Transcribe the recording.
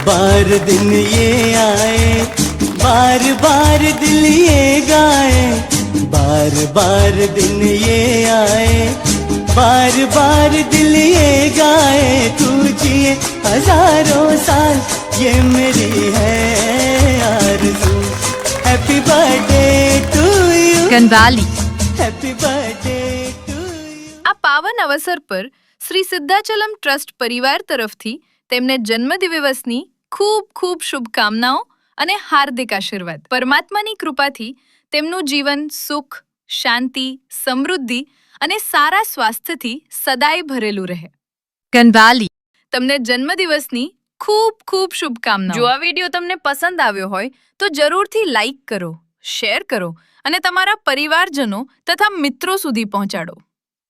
बार दिन ये आए, बार बार दिल ये गाए, बार बार दिन ये आए, बार बार दिल ये गाए, तू जिए हजारों साल ये मेरी है आरज़ू। हैप्पी बर्थडे टू यू ગનવાલી। Happy birthday to you. આ પાવન અવસર પર શ્રી સિદ્ધાચલમ ટ્રસ્ટ પરિવાર તરફથી તેમને જન્મદિવસની ખૂબ ખૂબ શુભકામનાઓ અને હાર્દિક આશીર્વાદ। પરમાત્માની કૃપાથી તેમનું જીવન સુખ, શાંતિ, સમૃદ્ધિ અને સારા સ્વાસ્થ્યથી સદાય ભરેલું રહે। ગનવાલી। તમને જન્મદિવસની ખૂબ ખૂબ શુભકામનાઓ। જો આ વિડીયો તમને પસંદ આવ્યો હોય તો જરૂરથી લાઈક કરો, શેર કરો અને તમારા પરિવારજનો તથા મિત્રો સુધી પહોંચાડો।